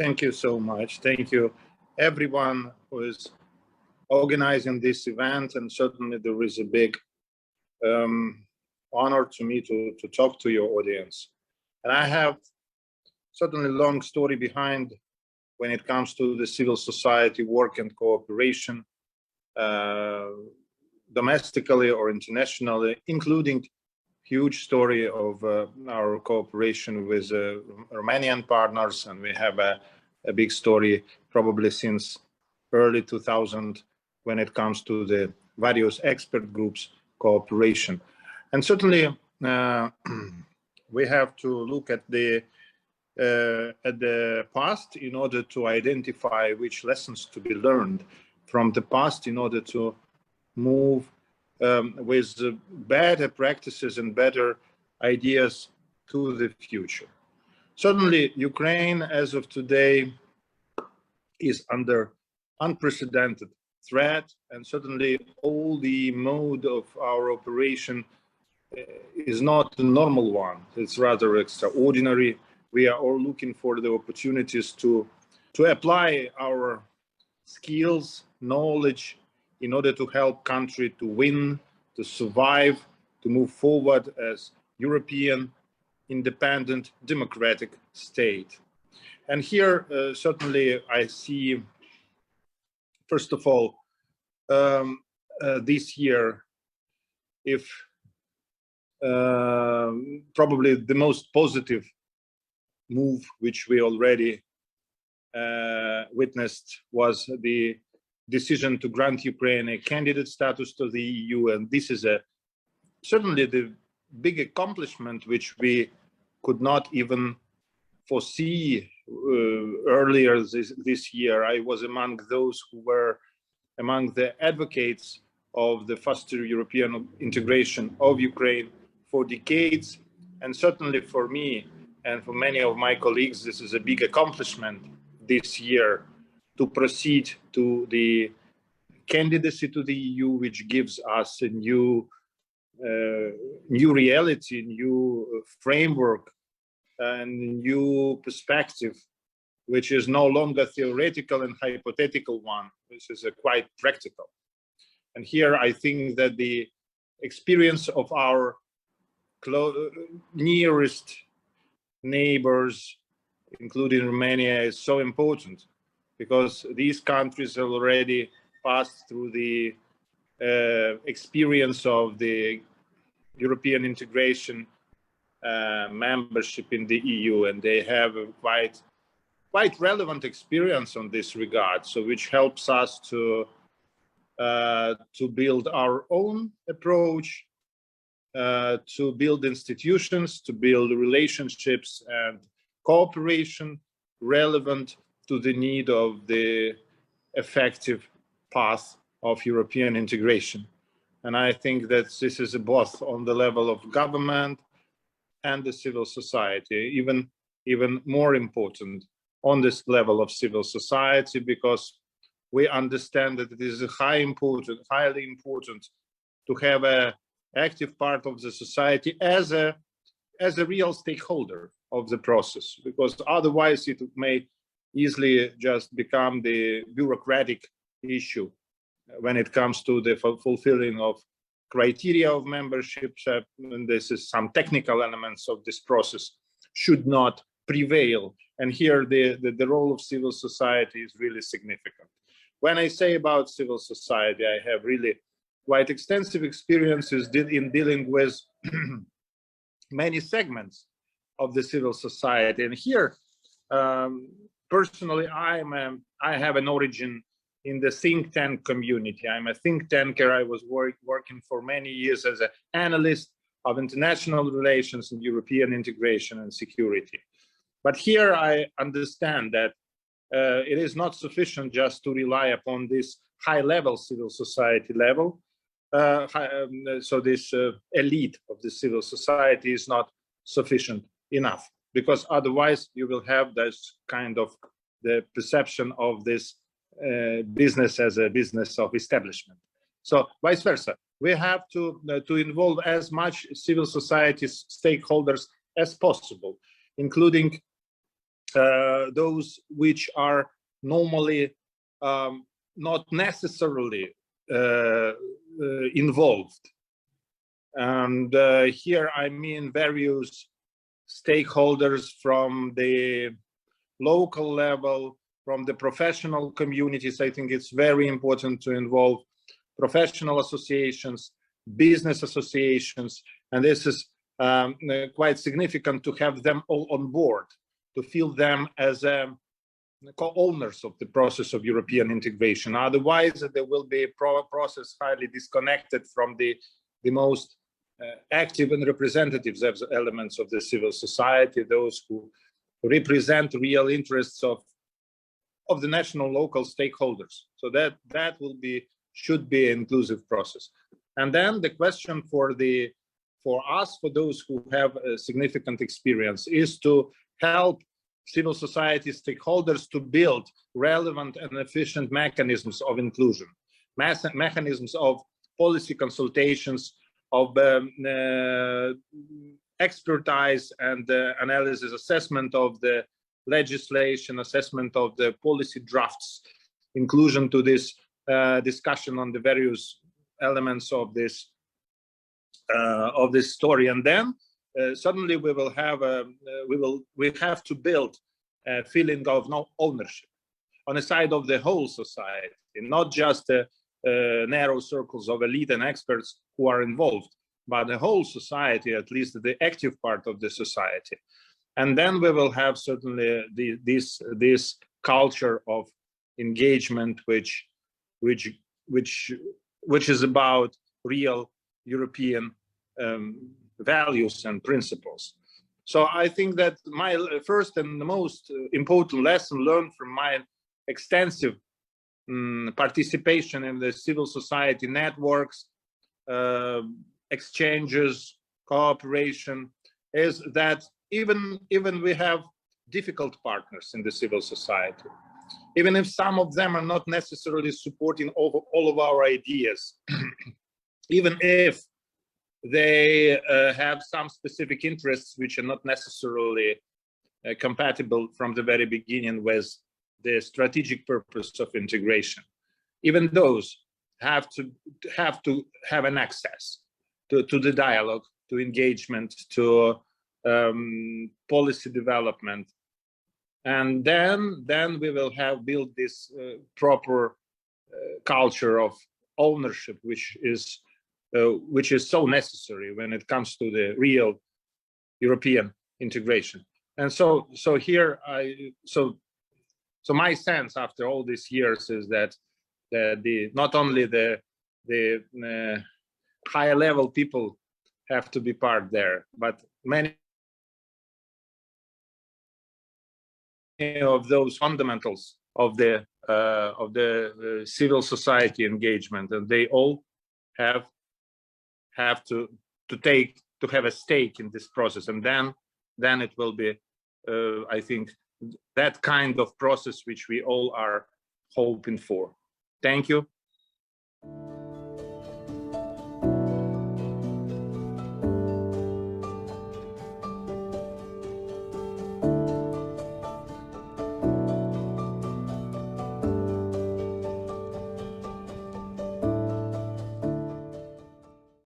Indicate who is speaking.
Speaker 1: Thank you so much. Thank you, everyone who is organizing this event, and certainly there is a big honor to me to talk to your audience. And I have certainly a long story behind when it comes to the civil society work and cooperation, domestically or internationally, including huge story of our cooperation with Romanian partners, and we have a big story probably since early 2000 when it comes to the various expert groups cooperation. And certainly we have to look at the past in order to identify which lessons to be learned from the past in order to move with better practices and better ideas to the future. Certainly, Ukraine, as of today, is under unprecedented threat, and certainly all the mode of our operation is not the normal one. It's rather extraordinary. We are all looking for the opportunities to apply our skills, knowledge, in order to help country to win, to survive, to move forward as European, independent, democratic state. And here, certainly, I see, first of all, this year, if probably the most positive move which we already witnessed was the decision to grant Ukraine a candidate status to the EU, and this is certainly the big accomplishment which we could not even foresee earlier this year. I was among those who were among the advocates of the faster European integration of Ukraine for decades, and certainly for me and for many of my colleagues, this is a big accomplishment this year to proceed to the candidacy to the EU, which gives us a new reality, new framework, and new perspective, which is no longer theoretical and hypothetical one. This is quite practical. And here I think that the experience of our nearest neighbors, including Romania, is so important, because these countries have already passed through the experience of the European integration membership in the EU, and they have a quite relevant experience on this regard, so which helps us to build our own approach, to build institutions, to build relationships and cooperation relevant to the need of the effective path of European integration. And I think that this is both on the level of government and the civil society, even more important on this level of civil society, because we understand that it is highly important to have an active part of the society as a real stakeholder of the process, because otherwise it may easily just become the bureaucratic issue when it comes to the fulfilling of criteria of membership, and this is some technical elements of this process should not prevail. And here the role of civil society is really significant. When I say about civil society, I have really quite extensive experiences in dealing with many segments of the civil society. And here, personally, I have an origin in the think tank community. I'm a think tanker. I was working for many years as an analyst of international relations and European integration and security. But here I understand that it is not sufficient just to rely upon this high-level civil society level. So this elite of the civil society is not sufficient enough, because otherwise you will have this kind of the perception of this business as a business of establishment. So vice versa, we have to involve as much civil society stakeholders as possible, including those which are normally not necessarily involved. And here I mean various stakeholders from the local level, from the professional communities. I think it's very important to involve professional associations, business associations, and this is quite significant to have them all on board, to feel them as co-owners of the process of European integration. Otherwise, there will be a process highly disconnected from the most active and representative elements of the civil society, those who represent real interests of the national local stakeholders. So that should be an inclusive process. And then the question for us, for those who have a significant experience, is to help civil society stakeholders to build relevant and efficient mechanisms of inclusion, mechanisms of policy consultations, of expertise and analysis, assessment of the legislation, assessment of the policy drafts, inclusion to this discussion on the various elements of this story. And then suddenly we will have we have to build a feeling of ownership on the side of the whole society, not just narrow circles of elite and experts who are involved, but the whole society, at least the active part of the society. And then we will have certainly this culture of engagement, which is about real European values and principles. So I think that my first and the most important lesson learned from my extensive participation in the civil society networks, exchanges, cooperation, is that even we have difficult partners in the civil society, even if some of them are not necessarily supporting all of our ideas, even if they have some specific interests which are not necessarily compatible from the very beginning with the strategic purpose of integration. Even those have to have an access to the dialogue, to engagement, to policy development, and then we will have built this proper culture of ownership, which is so necessary when it comes to the real European integration. And so here so my sense after all these years is that not only the higher level people have to be part there, but many of those fundamentals of the civil society engagement, and they all have to have a stake in this process, and then it will be I think that kind of process which we all are hoping for. Thank you.